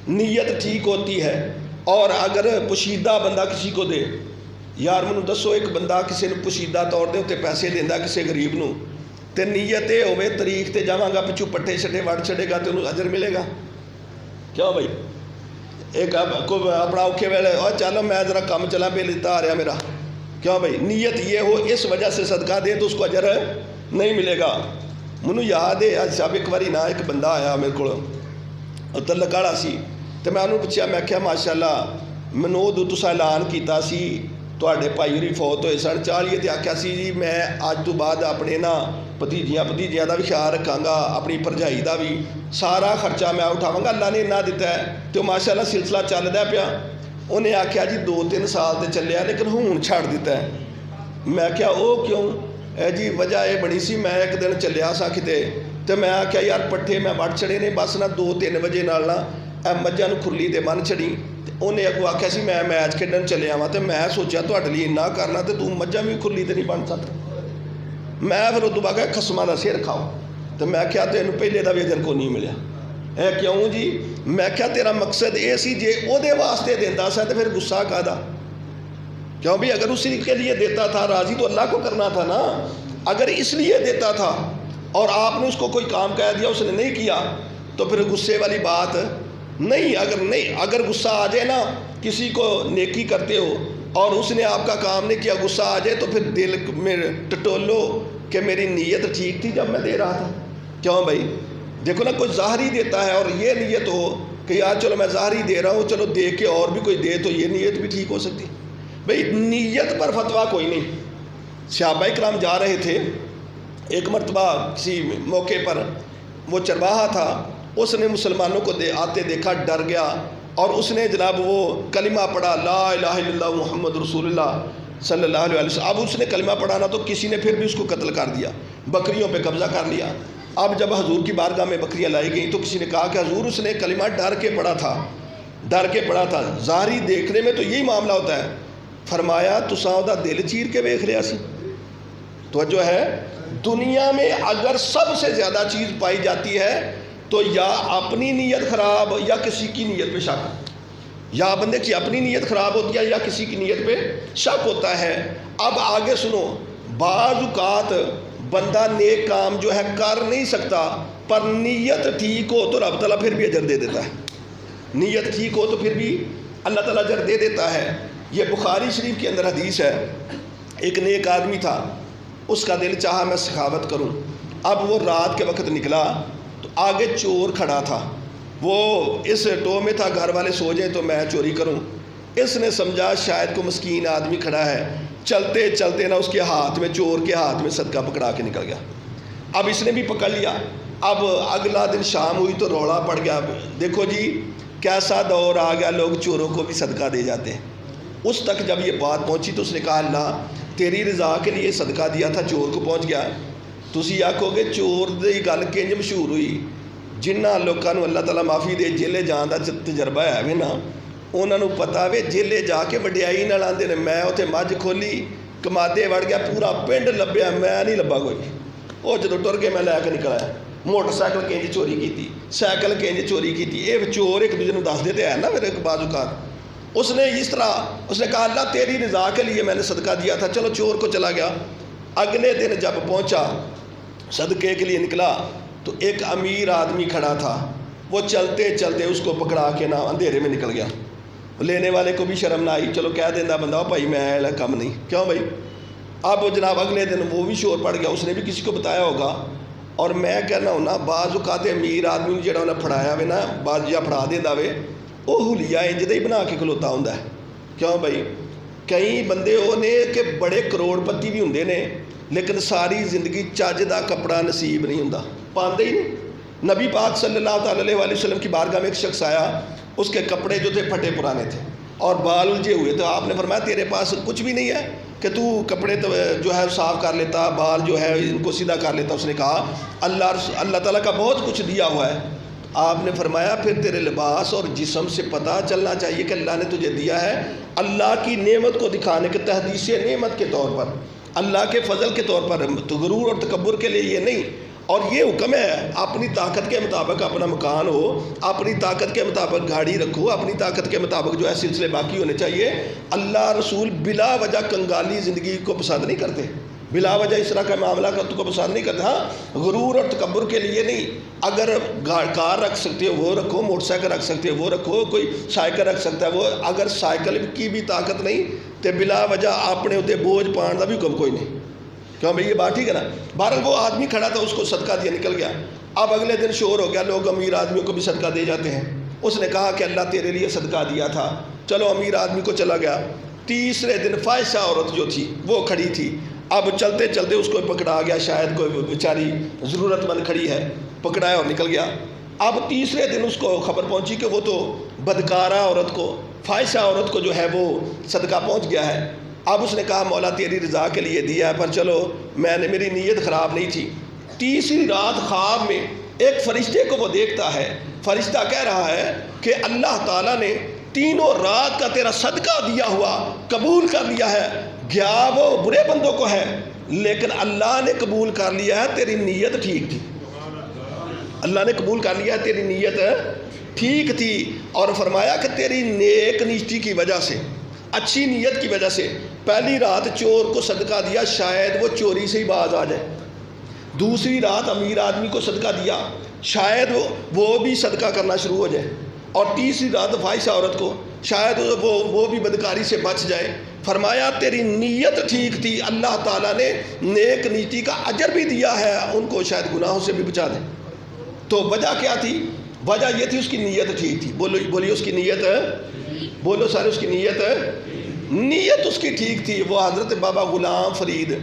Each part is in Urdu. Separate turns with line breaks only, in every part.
نیت ٹھیک ہوتی ہے. اور اگر پوشیدہ بندہ کسی کو دے, یار مینوں دسو ایک بندہ کسی نے پوشیدہ طور دے اتنے پیسے دیندا کسی غریب نو, تے نیت یہ ہوے تاریخ تے جاواں گا پچھوں پٹھے چھٹے وڑ چھڑے گا تے انہوں اجر ملے گا؟ کیوں بھائی؟ ایک اپنا اوکھے ویلے چلو میں ذرا کام چلا بے لیتا آ رہا میرا, کیوں بھائی؟ نیت یہ ہو اس وجہ سے صدقہ دے تو اس کو اجر نہیں ملے گا. مینوں یاد ہے اج صاحب ایک واری نا ایک بندہ آیا میرے کو تعلق والا سی, تو میں انہوں پوچھا, میں کہا ماشاء اللہ مینوں ادو تساں اعلان کیتا سی تواڈے بھائی ہوری فوت ہوئے سن 40 تے آکھیا سی جی میں اج تو بعد اپنے نا بھتیجیاں دا بھی خیال رکھاں گا, اپنی بھرجائی دا بھی, سارا خرچہ میں اٹھاواں گا, اللہ نے اتنا دیتا ہے. تو ماشاء اللہ سلسلہ چلدا پیا. انہیں آکھیا جی 2-3 سال تے چلیا لیکن ہون چھڑ دیتا ہے. میں کہا او کیوں؟ جی وجہ یہ بنی سی, میں ایک دن چلیا سا کتے تو میں آکھیا یار پٹھے میں وڑ چھڑے نے بس نہ 2-3 بجے نال نہ مجھاں نوں کھرلی تے بن چھڑی. انہیں اگوں آکھیا سی میں میچ کھیڈن چلیا وا, تے میں سوچیا تہاڈے لیے اتنا کرنا تے تو مجھاں بھی کھرلی تے نہیں بن سکتا. میں پھر ادو بعد کہا خسماں دا سر کھاؤ. تو میں کہا تینوں پہلے دا بھی اجر کو نہیں ملیا. اے کیوں جی؟ میں کہا تیرا مقصد یہ سی جے او دے واسطے دیندا سا تو پھر غصہ کادا؟ کیوں بھی اگر اسی کے لیے دیتا تھا راضی تو اللہ کو کرنا تھا نا. اگر اس لیے دیتا تھا اور آپ نے اس کو کوئی کام کہہ دیا اس نے نہیں کیا تو پھر غصے والی بات نہیں. اگر غصہ آ جائے نا, کسی کو نیکی کرتے ہو اور اس نے آپ کا کام نہیں کیا, غصہ آ جائے تو پھر دل میں ٹٹولو کہ میری نیت ٹھیک تھی جب میں دے رہا تھا. کیوں بھائی؟ دیکھو نا کوئی ظاہری دیتا ہے اور یہ نیت ہو کہ یار چلو میں ظاہری دے رہا ہوں, چلو دے کے اور بھی کوئی دے تو یہ نیت بھی ٹھیک ہو سکتی. بھئی نیت پر فتویٰ کوئی نہیں. صحابہ کرام جا رہے تھے, ایک مرتبہ کسی موقع پر وہ چرواہا تھا, اس نے مسلمانوں کو آتے دیکھا, ڈر گیا اور اس نے جناب وہ کلمہ پڑھا لا الہ الا اللہ محمد رسول اللہ صلی اللہ علیہ وسلم. اب اس نے کلمہ پڑھا نا تو کسی نے پھر بھی اس کو قتل کر دیا, بکریوں پہ قبضہ کر لیا. اب جب حضور کی بارگاہ میں بکریاں لائی گئیں تو کسی نے کہا کہ حضور اس نے کلمہ ڈر کے پڑھا تھا, ظاہری دیکھنے میں تو یہی معاملہ ہوتا ہے. فرمایا تساں دا دل چیر کے ویکھ لیا سی. توجہ ہے, دنیا میں اگر سب سے زیادہ چیز پائی جاتی ہے تو یا اپنی نیت خراب یا کسی کی نیت پہ شک, یا بندے کی اپنی نیت خراب ہوتی ہے یا کسی کی نیت پہ شک ہوتا ہے. اب آگے سنو, بعض اوقات بندہ نیک کام جو ہے کر نہیں سکتا پر نیت ٹھیک ہو تو رب تعالیٰ پھر بھی اجر دے دیتا ہے. نیت ٹھیک ہو تو پھر بھی اللہ تعالیٰ اجر دے دیتا ہے. یہ بخاری شریف کے اندر حدیث ہے, ایک نیک آدمی تھا, اس کا دل چاہا میں سخاوت کروں. اب وہ رات کے وقت نکلا تو آگے چور کھڑا تھا, وہ اس ٹو میں تھا گھر والے سو جائیں تو میں چوری کروں. اس نے سمجھا شاید کو مسکین آدمی کھڑا ہے, چلتے چلتے نا اس کے ہاتھ میں, چور کے ہاتھ میں صدقہ پکڑا کے نکل گیا. اب اس نے بھی پکڑ لیا. اب اگلا دن شام ہوئی تو روڑا پڑ گیا. دیکھو جی کیسا دور آ گیا, لوگ چوروں کو بھی صدقہ دے جاتے ہیں. اس تک جب یہ بات پہنچی تو اس نے کہا اللہ تیری رضا کے لیے صدقہ دیا تھا, چور کو پہنچ گیا. تسی آکھو گے چور دی گل کنج مشہور ہوئی, جنہ لوگوں اللہ تعالیٰ معافی دے جیلے جان دا تجربہ ہے وے نا, انہوں نے پتا وے جیلے جا کے وڈیائی نال آندے نے میں اتنے مجھ کھولی کمادے وڑ گیا, پورا پنڈ لبیا, میں نہیں لبا کوئی. وہ جدو ٹر کے میں لے کے نکلا, موٹر سائیکل کنج چوری کی, سائیکل کنج چوری کی. یہ چور ایک دوسرے دس دیتے ہیں نا پھر ایک بعض اوقات. اس نے اس طرح اس نے کہا اللہ تیری رضا کے لیے میں نے صدقہ دیا تھا, چلو چور کو چلا گیا. اگلے دن جب پہنچا صدقے کے لیے نکلا تو ایک امیر آدمی کھڑا تھا, وہ چلتے چلتے اس کو پکڑا کے نا اندھیرے میں نکل گیا. لینے والے کو بھی شرم نہ آئی, چلو کہہ دینا بندہ بھائی میں کم نہیں. کیوں بھائی؟ اب جناب اگلے دن وہ بھی شور پڑ گیا, اس نے بھی کسی کو بتایا ہوگا. اور میں کہنا ہوں نا بعض اوقات امیر آدمی جہاں انہیں پھڑایا وے نا, بعض یا پھڑا دینا وے, وہ حلیہ انج دے ہی بنا کے کھلوتا ہوں. کیوں بھائی؟ کئی بندے وہ نے کہ بڑے کروڑ پتی بھی ہوں نے لیکن ساری زندگی چج دا کپڑا نصیب نہیں ہوں, پاندے ہی نہیں. نبی پاک صلی اللہ تعالیٰ علیہ وسلم کی بارگاہ میں ایک شخص آیا, اس کے کپڑے جو تھے پھٹے پرانے تھے اور بال الجھے ہوئے تھے. آپ نے فرمایا تیرے پاس کچھ بھی نہیں ہے کہ تو کپڑے تو جو ہے صاف کر لیتا, بال جو ہے ان کو سیدھا کر لیتا. اس نے کہا اللہ تعالیٰ کا بہت کچھ دیا ہوا ہے. آپ نے فرمایا پھر تیرے لباس اور جسم سے پتہ چلنا چاہیے کہ اللہ نے تجھے دیا ہے اللہ کی نعمت کو دکھانے کے, تحدیث نعمت کے طور پر, اللہ کے فضل کے طور پر, تو غرور اور تکبر کے لیے یہ نہیں. اور یہ حکم ہے اپنی طاقت کے مطابق اپنا مکان ہو، اپنی طاقت کے مطابق گاڑی رکھو، اپنی طاقت کے مطابق جو ہے سلسلے باقی ہونے چاہیے۔ اللہ رسول بلا وجہ کنگالی زندگی کو پسند نہیں کرتے، بلا وجہ اس طرح کا معاملہ کو پسند نہیں کرتے۔ ہاں غرور اور تکبر کے لیے نہیں، اگر کار رکھ سکتے ہو وہ رکھو، موٹر سائیکل رکھ سکتے ہو وہ رکھو، کوئی سائیکل رکھ سکتا ہے وہ، اگر سائیکل کی بھی طاقت نہیں تو بلا وجہ اپنے اتنے بوجھ پان کا بھی حکم کوئی نہیں۔ کیوں بھائی یہ بات ٹھیک ہے نا؟ بہرحال وہ آدمی کھڑا تھا، اس کو صدقہ دیا، نکل گیا۔ اب اگلے دن شور ہو گیا، لوگ امیر آدمیوں کو بھی صدقہ دے جاتے ہیں۔ اس نے کہا کہ اللہ تیرے لیے صدقہ دیا تھا، چلو امیر آدمی کو چلا گیا۔ تیسرے دن فاحشہ عورت جو تھی وہ کھڑی تھی، اب چلتے چلتے اس کو پکڑا گیا، شاید کوئی بیچاری ضرورت مند کھڑی ہے، پکڑایا اور نکل گیا۔ اب تیسرے دن اس کو خبر پہنچی کہ وہ تو بدکارہ عورت کو، فاحشہ عورت کو جو ہے وہ صدقہ پہنچ گیا ہے۔ اب اس نے کہا مولا تیری رضا کے لیے دیا ہے، پر چلو میری نیت خراب نہیں تھی۔ تیسری رات خواب میں ایک فرشتے کو وہ دیکھتا ہے، فرشتہ کہہ رہا ہے کہ اللہ تعالیٰ نے تینوں رات کا تیرا صدقہ دیا ہوا قبول کر لیا ہے، گیا وہ برے بندوں کو ہے لیکن اللہ نے قبول کر لیا ہے، تیری نیت ٹھیک تھی۔ اللہ نے قبول کر لیا ہے، تیری نیت ٹھیک تھی، اور فرمایا کہ تیری نیک نیتی کی وجہ سے، اچھی نیت کی وجہ سے پہلی رات چور کو صدقہ دیا، شاید وہ چوری سے ہی باز آ جائے۔ دوسری رات امیر آدمی کو صدقہ دیا، شاید وہ بھی صدقہ کرنا شروع ہو جائے۔ اور تیسری رات فاحشہ عورت کو، شاید وہ بھی بدکاری سے بچ جائے۔ فرمایا تیری نیت ٹھیک تھی، اللہ تعالیٰ نے نیک نیتی کا اجر بھی دیا ہے، ان کو شاید گناہوں سے بھی بچا دیں۔ تو وجہ کیا تھی؟ وجہ یہ تھی اس کی نیت ٹھیک تھی۔ بولیے اس کی نیت، بولو سارے اس کی نیت اس کی ٹھیک تھی۔ وہ حضرت بابا غلام فرید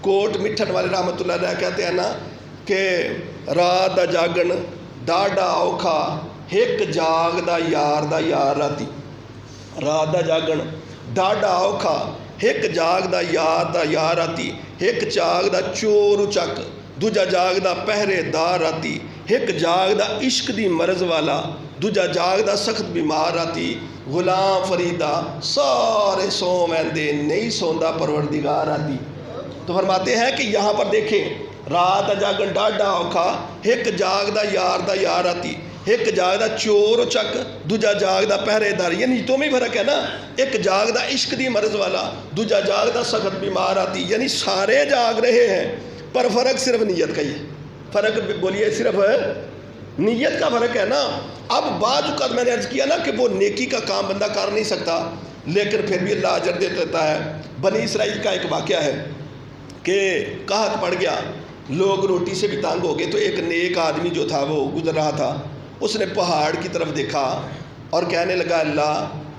کوٹ مٹھن والے رحمۃ اللہ علیہ کہتے ہیں نا کہ رات دا جاگن ڈاڈا اوکھا، ایک جاگ دا یار راتی۔ رات دا جاگن ڈاڈا اوکھا، ایک جاگ دا یار راتی، ایک جاگ دا چور چک، دوجا جاگ دا پہرے دار راتی، ایک جاگ دا عشق دی مرض والا، دوجا جاگ دا سخت بیمار راتی۔ غلام فریدہ سارے سو ویندے، نہیں سوندا پروردگار آتی۔ تو فرماتے ہیں کہ یہاں پر دیکھیں، رات دا جاگن ڈاڈا اوکھا، ایک جاگ دا یار آتی، ایک جاگ دا چور چک، دوجا جاگ دا پہرے دار، یعنی تو میں فرق ہے نا، ایک جاگ دا عشق دی مرض والا، دوجا جاگ دا سخت بیمار آتی، یعنی سارے جاگ رہے ہیں، پر فرق صرف نیت کا ہی ہے۔ فرق بولیے صرف نیت کا فرق ہے نا۔ اب بعض اوقات میں نے عرض کیا نا کہ وہ نیکی کا کام بندہ کر نہیں سکتا لیکن پھر بھی اللہ اجر دیتا ہے۔ بنی اسرائیل کا ایک واقعہ ہے کہ قحط پڑ گیا، لوگ روٹی سے بھی تنگ ہو گئے، تو ایک نیک آدمی جو تھا وہ گزر رہا تھا، اس نے پہاڑ کی طرف دیکھا اور کہنے لگا اللہ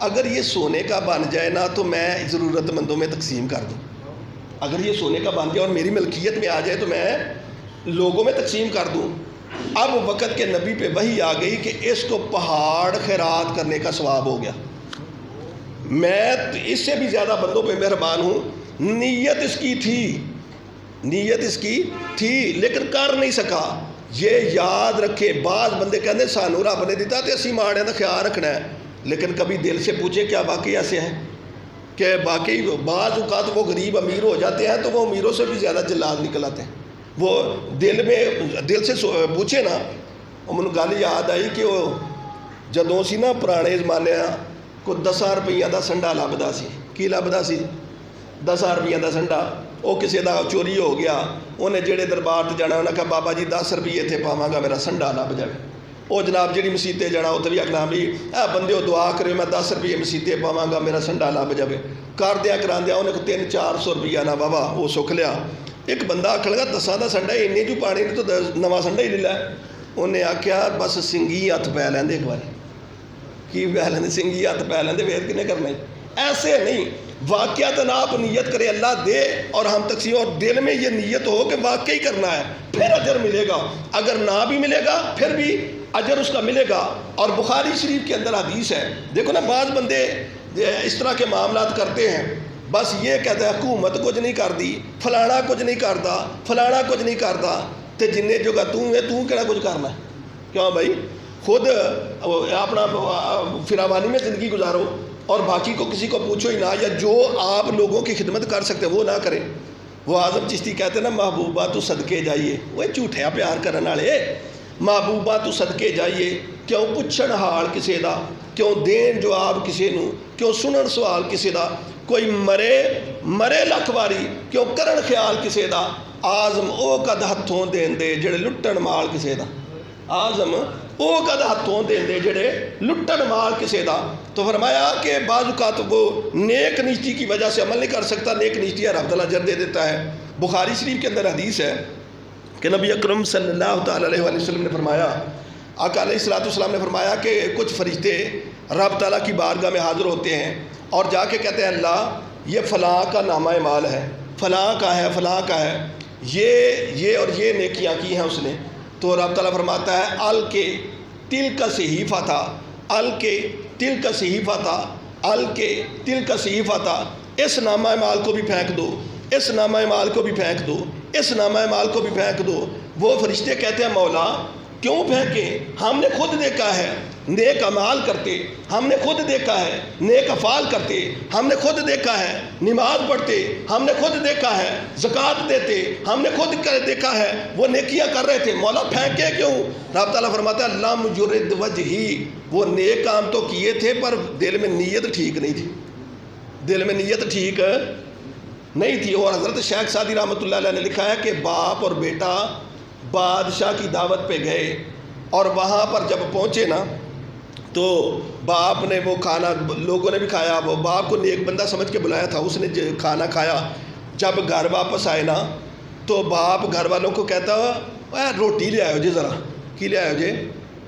اگر یہ سونے کا بن جائے نا تو میں ضرورت مندوں میں تقسیم کر دوں، اگر یہ سونے کا بن جائے اور میری ملکیت میں آ جائے تو میں لوگوں میں تقسیم کر دوں۔ اب وقت کے نبی پہ وحی آ گئی کہ اس کو پہاڑ خیرات کرنے کا ثواب ہو گیا۔ میں اس سے بھی زیادہ بندوں پہ مہربان ہوں، نیت اس کی تھی لیکن کر نہیں سکا۔ یہ یاد رکھے، بعض بندے کہتے سانو رب نے دیتا تو اسی ماڑے کا خیال رکھنا ہے، لیکن کبھی دل سے پوچھے کیا واقعی ایسے ہے کہ باقی بعض اوقات وہ غریب امیر ہو جاتے ہیں تو وہ امیروں سے بھی زیادہ جلاد نکل آتے ہیں۔ وہ دل سے پوچھے نا، مجھے گل یاد آئی کہ وہ جدوں سی نا پرانے زمانے کو 10 روپیہ دا سنڈا لبدا سی، کی لبدا سی 10 روپیہ دا سنڈا، وہ کسی دا چوری ہو گیا، انہیں جڑے دربار تے جانا انہیں کہا بابا جی 10 روپیے اتنے پاواں گا میرا سنڈا لب جائے۔ وہ جناب جڑی مسیتے جانا اتنے بھی آخنا بھی بندے دعا کرے میں 10 روپیے مسیتے پاواں گا میرا سنڈا لب جائے، کردیا کراندیا انہیں 300-400 روپیہ نہ بابا وہ سکھ لیا۔ ایک بندہ آخ لگا 10 دا سنڈا انہیں جو پانی نے تو نواں سنڈا ہی لے لیا۔ انہیں آخیا بس سنگھی ہاتھ پی لیندے ایک بار، کی پی لیندے سنگھی ہاتھ پی لیندے، ویر کنے کرنا ہے ایسے نہیں۔ واقعات آپ نیت کرے اللہ دے اور ہم تقسیم، اور دل میں یہ نیت ہو کہ واقعی کرنا ہے، پھر اجر ملے گا، اگر نہ بھی ملے گا پھر بھی اجر اس کا ملے گا۔ اور بخاری شریف کے اندر حدیث ہے، دیکھو نا بعض بندے اس طرح کے معاملات کرتے ہیں، بس یہ کہتا ہے حکومت کچھ نہیں کر دی، فلانا کچھ نہیں کرتا، فلانا کچھ نہیں کرتا، تو جنہیں جو گا تو کہنا کچھ کرنا ہے؟ کیوں بھائی خود اپنا فراوانی میں زندگی گزارو اور باقی کو کسی کو پوچھو ہی نہ، یا جو آپ لوگوں کی خدمت کر سکتے وہ نہ کریں۔ وہ اعظم چشتی کہتے ہیں نا محبوبہ تو صدقے جائیے، وہ جھوٹیا پیار کرنے والے، محبوبہ تو صدقے جائیے، کیوں پچھن حال کسے دا، کیوں دین جواب کسے نو، کیوں سنن سوال کسے دا، کوئی مرے لکھ واری کیوں کرن خیال کسے دا، آزم او کد ہتھوں دین دے جڑے لٹن مال کسے دا، آزم او کد ہتھوں دین دے جڑے لٹن مال کسے دا۔ تو فرمایا کہ بعض اوقات وہ نیک نیتی کی وجہ سے عمل نہیں کر سکتا، نیک نیتی رب تعالیٰ اجر دے دیتا ہے۔ بخاری شریف کے اندر حدیث ہے کہ نبی اکرم صلی اللہ تعالیٰ علیہ وسلم نے فرمایا، آقا علیہ السلام نے فرمایا کہ کچھ فرشتے رب تعالیٰ کی بارگاہ میں حاضر ہوتے ہیں اور جا کے کہتے ہیں اللہ یہ فلاں کا نامہ اعمال ہے، فلاں کا ہے، فلاں کا ہے، یہ اور یہ نیکیاں کی ہیں اس نے۔ تو رب تعالیٰ فرماتا ہے الکے تل کا صحیفہ تھا، الکے تل کا صحیفہ تھا، الکے تل کا صحیفہ تھا، اس نامہ اعمال کو بھی پھینک دو، اس نامہ اعمال کو بھی پھینک دو، اس نامہ اعمال کو بھی پھینک دو۔ وہ فرشتے کہتے ہیں مولا کیوں پھینکیں، ہم نے خود دیکھا ہے نیک اعمال کرتے، ہم نے خود دیکھا ہے نیک افعال کرتے، ہم نے خود دیکھا ہے نماز پڑھتے، ہم نے خود دیکھا ہے زکوٰۃ دیتے، ہم نے خود دیکھا ہے وہ نیکیاں کر رہے تھے، مولا پھینکے کیوں؟ رب تعالیٰ فرماتا ہے لم یرد وجہی، وہ نیک کام تو کیے تھے پر دل میں نیت ٹھیک نہیں تھی، دل میں نیت ٹھیک نہیں تھی۔ اور حضرت شیخ سعدی رحمۃ اللہ علیہ نے لکھا ہے کہ باپ اور بیٹا بادشاہ کی دعوت پہ گئے اور وہاں پر جب پہنچے نا تو باپ نے وہ کھانا، لوگوں نے بھی کھایا، وہ باپ کو نیک بندہ سمجھ کے بلایا تھا، اس نے کھانا کھایا۔ جب گھر واپس آئے نا تو باپ گھر والوں کو کہتا روٹی لے آئے جی، ذرا کی لے آئے جی،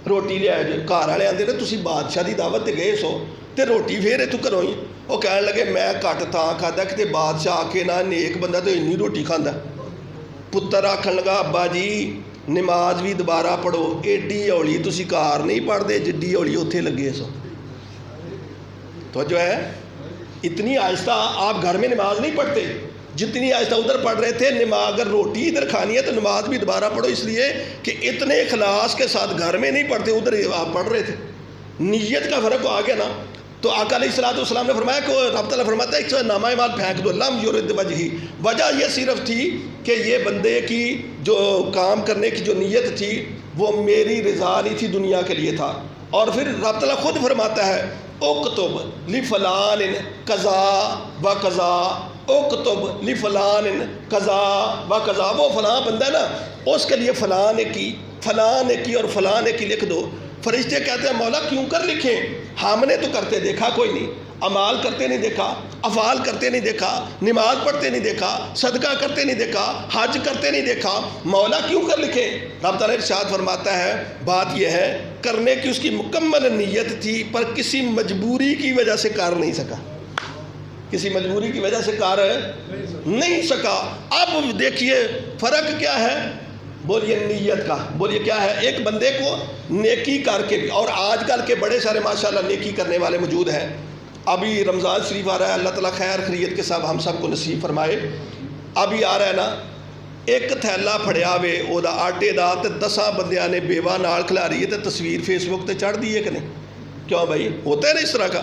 روٹی لے آئے جی۔ گھر والے آتے نا تسی بادشاہ دی دعوت تے گئے سو تے روٹی پھر اتوں گھروں ہی، وہ کہنے لگے میں گھٹ تھا کھادا کہ بادشاہ آ کے نہ نیک بندہ تو اینی روٹی کھاندا۔ پتر آکھن لگا ابا جی نماز بھی دوبارہ پڑھو، ایڈی ہولی تسی کار نہیں پڑھتے جڈی ہولی اتنے لگے سو۔ تو جو ہے اتنی آہستہ آپ گھر میں نماز نہیں پڑھتے جتنی آہستہ ادھر پڑھ رہے تھے۔ نماز اگر روٹی ادھر کھانی ہے تو نماز بھی دوبارہ پڑھو، اس لیے کہ اتنے اخلاص کے ساتھ گھر میں نہیں پڑھتے، ادھر آپ پڑھ رہے تھے، نیت کا فرق آ گیا نا۔ تو آقا علیہ السلام نے فرمایا کہ رب تعالیٰ فرماتا ہے ایک نامہ اعمال پھینک دو، لم یرد وجہی، وجہ یہ صرف تھی کہ یہ بندے کی جو کام کرنے کی جو نیت تھی وہ میری رضا نہیں تھی، دنیا کے لیے تھا۔ اور پھر رب تعالیٰ خود فرماتا ہے اکتب لفلان قضا و قضا، اکتب لفلان قضا و قضا، وہ فلاں بندہ نا اس کے لیے فلاں نے کی اور فلاں نے کی لکھ دو۔ فرشتے کہتے ہیں مولا کیوں کر لکھیں، ہم نے تو کرتے دیکھا کوئی نہیں، اعمال کرتے نہیں دیکھا، افعال کرتے نہیں دیکھا، نماز پڑھتے نہیں دیکھا، صدقہ کرتے نہیں دیکھا، حج کرتے نہیں دیکھا، مولا کیوں کر لکھیں؟ رب تعالیٰ ارشاد فرماتا ہے بات یہ ہے کرنے کی اس کی مکمل نیت تھی پر کسی مجبوری کی وجہ سے کر نہیں سکا، کسی مجبوری کی وجہ سے کر نہیں سکا۔ اب دیکھیے فرق کیا ہے، بولیے نیت کا، بولیے کیا ہے۔ ایک بندے کو نیکی کر کے بھی، اور آج کل کے بڑے سارے ماشاءاللہ نیکی کرنے والے موجود ہیں۔ ابھی رمضان شریف آ رہا ہے، اللہ تعالیٰ خیر خیریت کے ساتھ ہم سب کو نصیب فرمائے۔ ابھی آ رہا ہے نا، ایک تھیلا پھڑیا وے او دا آٹے دا تے 10 بندیاں نے بیوہ نال کھلا رہی ہے تے تصویر فیس بک تے چڑھ دی ہے کہ نہیں؟ کیوں بھائی ہوتا ہے نا اس طرح کا۔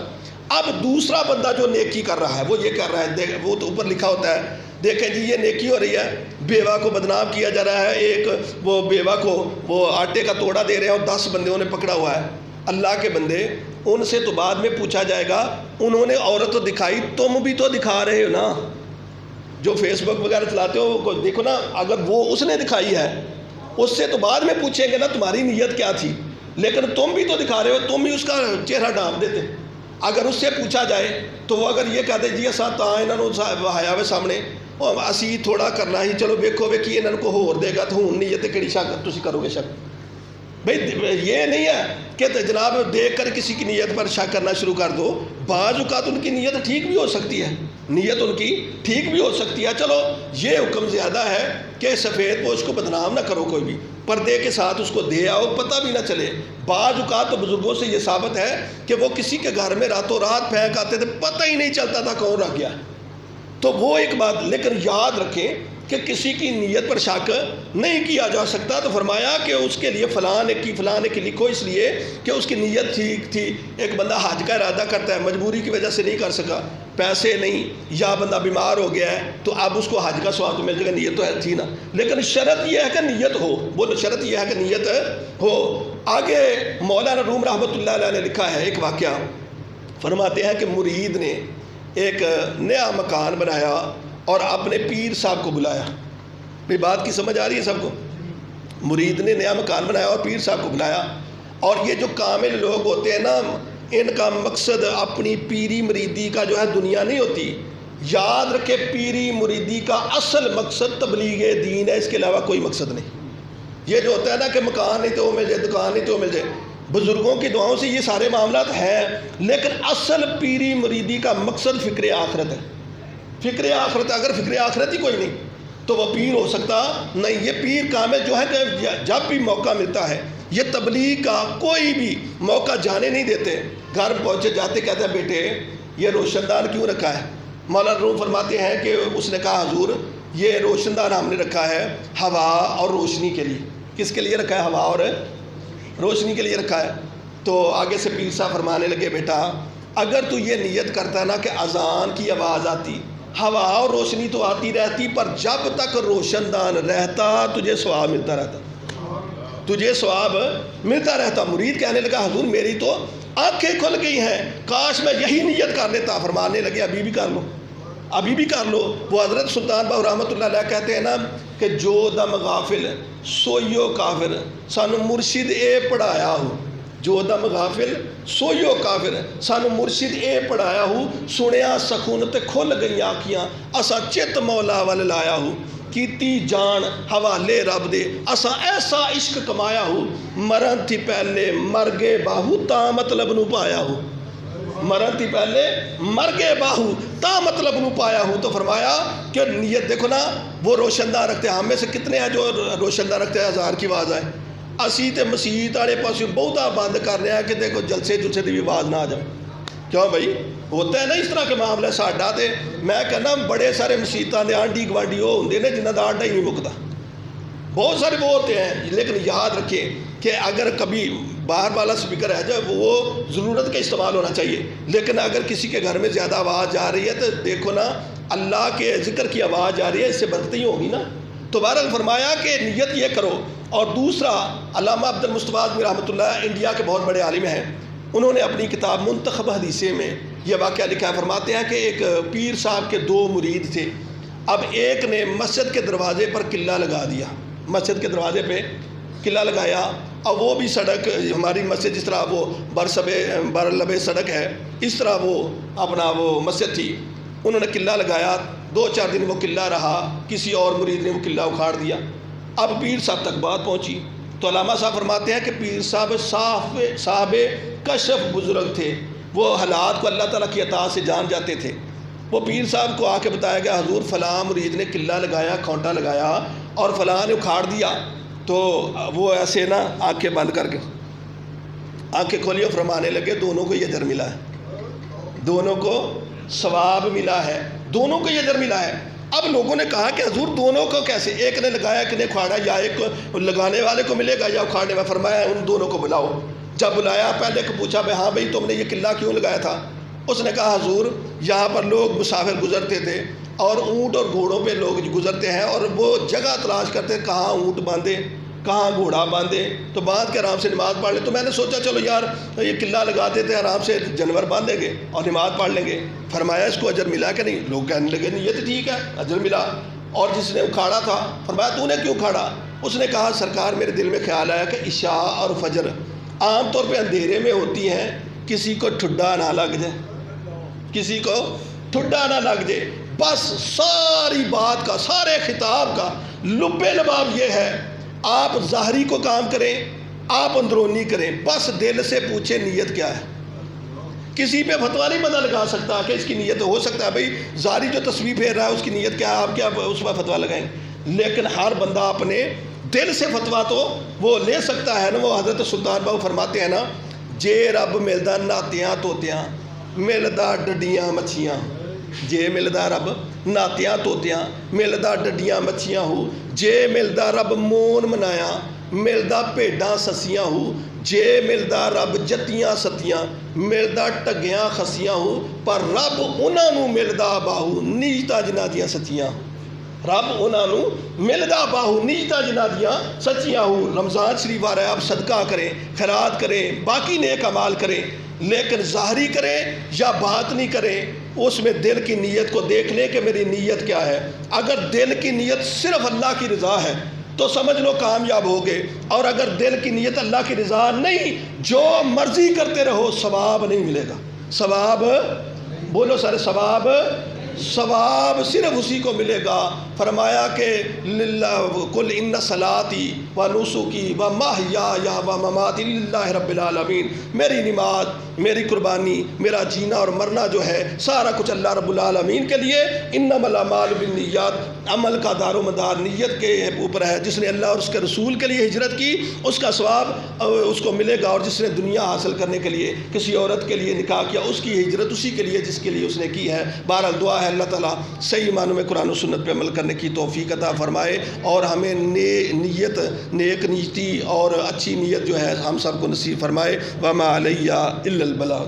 اب دوسرا بندہ جو نیکی کر رہا ہے وہ یہ کر رہا ہے، وہ تو اوپر لکھا ہوتا ہے دیکھیں جی یہ نیکی ہو رہی ہے، بیوہ کو بدنام کیا جا رہا ہے، ایک وہ بیوہ کو وہ آٹے کا توڑا دے رہے ہیں اور 10 بندوں نے پکڑا ہوا ہے۔ اللہ کے بندے ان سے تو بعد میں پوچھا جائے گا انہوں نے عورت تو دکھائی، تم بھی تو دکھا رہے ہو نا، جو فیس بک وغیرہ چلاتے ہو دیکھو نا، اگر وہ اس نے دکھائی ہے اس سے تو بعد میں پوچھیں گے نا تمہاری نیت کیا تھی، لیکن تم بھی تو دکھا رہے ہو، تم ہی اس کا چہرہ ڈھانپ دیتے۔ اگر اس سے پوچھا جائے تو وہ اگر یہ کہتے جی اصا تا یہاں وہایا وے سامنے اسی تھوڑا کرنا ہی، چلو ویکھو ویکھی یہاں کو ہور دے گا تو ہوں نیت کہڑی شک تسی کرو گے شک؟ بھائی یہ نہیں ہے کہ جناب دیکھ کر کسی کی نیت پر شک کرنا شروع کر دو۔ بعض اوقات ان کی نیت ٹھیک بھی ہو سکتی ہے، نیت ان کی ٹھیک بھی ہو سکتی ہے۔ چلو یہ حکم زیادہ ہے کہ سفید پوش کو بدنام نہ کرو، کوئی بھی پردے کے ساتھ اس کو دے آؤ، پتہ بھی نہ چلے۔ بعض اوقات تو بزرگوں سے یہ ثابت ہے کہ وہ کسی کے گھر میں راتوں رات پھینک آتے تھے، پتہ ہی نہیں چلتا تھا کون رہ گیا۔ تو وہ ایک بات، لیکن یاد رکھیں کہ کسی کی نیت پر شک نہیں کیا جا سکتا، تو فرمایا کہ اس کے لیے فلاں نے کی لکھو، اس لیے کہ اس کی نیت ٹھیک تھی۔ ایک بندہ حج کا ارادہ کرتا ہے، مجبوری کی وجہ سے نہیں کر سکا، پیسے نہیں، یا بندہ بیمار ہو گیا ہے، تو اب اس کو حج کا ثواب تو مل جائے گا، نیت تو تھی نا، لیکن شرط یہ ہے کہ نیت ہو، بولو شرط یہ ہے کہ نیت ہو۔ آگے مولانا روم رحمۃ اللہ علیہ نے لکھا ہے ایک واقعہ، فرماتے ہیں کہ مرید نے ایک نیا مکان بنایا اور اپنے پیر صاحب کو بلایا۔ میری بات کی سمجھ آ رہی ہے سب کو؟ مرید نے نیا مکان بنایا اور پیر صاحب کو بلایا، اور یہ جو کامل لوگ ہوتے ہیں نا، ان کا مقصد اپنی پیری مریدی کا جو ہے دنیا نہیں ہوتی۔ یاد رکھے پیری مریدی کا اصل مقصد تبلیغ دین ہے، اس کے علاوہ کوئی مقصد نہیں۔ یہ جو ہوتا ہے نا کہ مکان نہیں تو وہ مل جائے، دکان نہیں تو وہ مل جائے، بزرگوں کی دعاؤں سے یہ سارے معاملات ہیں، لیکن اصل پیری مریدی کا مقصد فکر آخرت ہے۔ فکر آخرت، اگر فکر آخرت ہی کوئی نہیں تو وہ پیر ہو سکتا نہیں۔ یہ پیر کامل جو ہے کہ جب بھی موقع ملتا ہے، یہ تبلیغ کا کوئی بھی موقع جانے نہیں دیتے، گھر پہنچے جاتے کہتے ہیں بیٹے یہ روشن دان کیوں رکھا ہے؟ مولانا روم فرماتے ہیں کہ اس نے کہا حضور یہ روشن دان ہم نے رکھا ہے ہوا اور روشنی کے لیے۔ کس کے لیے رکھا ہے؟ ہوا اور روشنی کے لیے رکھا ہے۔ تو آگے سے پیر صاحب فرمانے لگے بیٹا اگر تو یہ نیت کرتا نا کہ اذان کی آواز آتی، ہوا اور روشنی تو آتی رہتی، پر جب تک روشن دان رہتا تجھے ثواب ملتا رہتا، تجھے ثواب ملتا رہتا۔ مرید کہنے لگا حضور میری تو آنکھیں کھل گئی ہیں، کاش میں یہی نیت کر لیتا۔ فرمانے لگے ابھی بھی کر لو، ابھی بھی کر لو۔ وہ حضرت سلطان باہو رحمۃ اللہ علیہ کہتے ہیں نا کہ جو دم غافل سوئیو کافر سانو مرشد اے پڑھایا ہو، جو دم غافل سوئیو کافر سانو مرشد اے پڑھایا ہو، سنیا سکون تے کھل گئی آنکھیاں، اسا چت مولا ول لایا ہو، کیتی جان حوالے رب دے، اسا ایسا عشق کمایا ہو، مرن تھی پہلے مرگے باہو تا مطلب نو پایا ہو، مرن تھی پہلے مرگے باہو تا مطلب نو پایا ہوں۔ تو فرمایا کہ نیت دیکھو نا، وہ روشن دان رکھتے ہیں، ہم میں سے کتنے ہیں جو روشن دان رکھتے ہیں ہزار کی آواز آئے؟ اسی تے مسیت والے پاس بہتا بند کر رہے ہیں کہ دیکھو جلسے جلسے کی بھی آواز نہ آ جائے۔ کیوں بھائی ہوتا ہے نا اس طرح کے معاملہ ساڈا، تے میں کہنا بڑے سارے مسیتاں دے آنڈی گوانڈی وہ ہوندے نے جنہاں دا آنڈا ہی نہیں مکتا، بہت سارے وہ ہوتے ہیں، لیکن یاد رکھیں کہ اگر کبھی باہر والا سپیکر ہے جو وہ ضرورت کا استعمال ہونا چاہیے، لیکن اگر کسی کے گھر میں زیادہ آواز جا رہی ہے تو دیکھو نا اللہ کے ذکر کی آواز جا رہی ہے، اس سے برکت ہی ہوگی نا۔ تو بہرحال فرمایا کہ نیت یہ کرو۔ اور دوسرا علامہ عبد المصطفیٰ رحمۃ اللہ انڈیا کے بہت بڑے عالم ہیں، انہوں نے اپنی کتاب منتخب حدیثیں میں یہ واقعہ لکھا ہے۔ فرماتے ہیں کہ ایک پیر صاحب کے دو مرید تھے، اب ایک نے مسجد کے دروازے پر قلعہ لگا دیا، مسجد کے دروازے پہ قلعہ لگایا، اور وہ بھی سڑک ہماری مسجد جس طرح وہ برلبے سڑک ہے اس طرح وہ اپنا وہ مسجد تھی، انہوں نے قلعہ لگایا، 2-4 دن وہ قلعہ رہا، کسی اور مرید نے وہ قلعہ اکھاڑ دیا۔ اب پیر صاحب تک بات پہنچی تو علامہ صاحب فرماتے ہیں کہ پیر صاحب صاحب کشف بزرگ تھے، وہ حالات کو اللہ تعالیٰ کی عطا سے جان جاتے تھے۔ وہ پیر صاحب کو آ کے بتایا گیا حضور فلاں مرید نے قلعہ لگایا، کھونٹا لگایا اور فلاں نے اکھاڑ دیا۔ تو وہ ایسے نا آنکھیں بند کر کے آنکھیں کھولی اور فرمانے لگے دونوں کو یہ اجر ملا ہے، دونوں کو ثواب ملا ہے، دونوں کو یہ اجر ملا ہے۔ اب لوگوں نے کہا کہ حضور دونوں کو کیسے، ایک نے لگایا ایک نے اکھاڑا، یا ایک لگانے والے کو ملے گا یا اکھاڑنے والے؟ فرمایا ان دونوں کو بلاؤ۔ جب بلایا پہلے کو پوچھا بھائی ہاں بھائی تم نے یہ قلعہ کیوں لگایا تھا؟ اس نے کہا حضور یہاں پر لوگ مسافر گزرتے تھے اور اونٹ اور گھوڑوں پہ لوگ گزرتے ہیں اور وہ جگہ تلاش کرتے کہاں اونٹ باندھے کہاں گھوڑا باندھے، تو باندھ کے آرام سے نماز پڑھ لیں۔ تو میں نے سوچا چلو یار یہ قلعہ لگا دیتے آرام سے جانور باندھیں گے اور نماز پڑھ لیں گے۔ فرمایا اس کو اجر ملا کہ نہیں؟ لوگ کہنے لگے نہیں یہ تو ٹھیک ہے اجر ملا۔ اور جس نے اکھاڑا تھا فرمایا تو نے کیوں اکھاڑا؟ اس نے کہا سرکار میرے دل میں خیال آیا کہ عشاء اور فجر عام طور پہ اندھیرے میں ہوتی ہیں، کسی کو ٹھڈا نہ لگ جائے، کسی کو ٹھڈا نہ لگ جائے، بس ساری بات کا سارے خطاب کا لب لباب یہ ہے آپ ظاہری کو کام کریں، آپ اندرونی کریں، بس دل سے پوچھیں نیت کیا ہے۔ کسی پہ فتویٰ نہیں بندہ لگا سکتا کہ اس کی نیت ہو سکتا ہے بھئی ظاہری جو تصویر پھیر رہا ہے اس کی نیت کیا ہے، آپ کیا اس پر فتویٰ لگائیں، لیکن ہر بندہ اپنے دل سے فتویٰ تو وہ لے سکتا ہے نا۔ وہ حضرت سلطان باہو فرماتے ہیں نا جے رب ملدا ناتیاں توتیاں ملدا ڈڈیاں مچھیاں، ਜੇ ਮਿਲਦਾ ਰੱਬ ਨਾਤਿਆਂ ਤੋਤਿਆਂ, ਮਿਲਦਾ ਡੱਡੀਆਂ ਮੱਛੀਆਂ ਹੋ, ਜੇ ਮਿਲਦਾ ਰੱਬ ਮੋਨ ਮਨਾਇਆ, ਮਿਲਦਾ ਭੇਡਾਂ ਸੱਸੀਆਂ ਹੋ, ਜੇ ਮਿਲਦਾ ਰੱਬ ਜੱਤੀਆਂ ਸੱਤੀਆਂ, ਮਿਲਦਾ ਢੱਗਿਆਂ ਖੱਸੀਆਂ ਹੋ, ਪਰ ਰੱਬ ਉਹਨਾਂ ਨੂੰ ਮਿਲਦਾ ਬਾਹੂ ਨੀਜਤਾਂ ਜਿਨ੍ਹਾਂ ਦੀਆਂ ਸੱਚੀਆਂ ਹੋ। ਰੱਬ ਉਹਨਾਂ ਨੂੰ ਮਿਲਦਾ ਬਾਹੂ ਨੀਜਤਾਂ ਜਿਨ੍ਹਾਂ ਦੀਆਂ ਸੱਚੀਆਂ ہو۔ رمضان شریف آ رہا ہے، آپ صدقہ کریں، خیرات کریں، باقی نیک اعمال کریں، لیکن ظاہری کریں یا باطنی کریں، اس میں دل کی نیت کو دیکھ لیں کہ میری نیت کیا ہے۔ اگر دل کی نیت صرف اللہ کی رضا ہے تو سمجھ لو کامیاب ہوگے، اور اگر دل کی نیت اللہ کی رضا نہیں، جو مرضی کرتے رہو ثواب نہیں ملے گا۔ ثواب بولو سارے، ثواب صرف اسی کو ملے گا۔ فرمایا کہ قل ان صلاتی و نسکی و محیای و مماتی للہ رب العالمین، میری نماز، میری قربانی، میرا جینا اور مرنا جو ہے سارا کچھ اللہ رب العالمین کے لیے۔ انما الاعمال بالنیات، عمل کا دار و مدار نیت کے اوپر ہے۔ جس نے اللہ اور اس کے رسول کے لیے ہجرت کی اس کا ثواب اس کو ملے گا، اور جس نے دنیا حاصل کرنے کے لیے کسی عورت کے لیے نکاح کیا اس کی ہجرت اسی کے لیے جس کے لیے اس نے کی ہے۔ بہرحال دعا ہے اللہ تعالیٰ صحیح معنوں میں قرآن و سنت پہ عمل کرنے کی توفیق عطا فرمائے، اور ہمیں نیت، نیک نیتی اور اچھی نیت جو ہے ہم سب کو نصیب فرمائے۔ وما علیہ الا البلاغ۔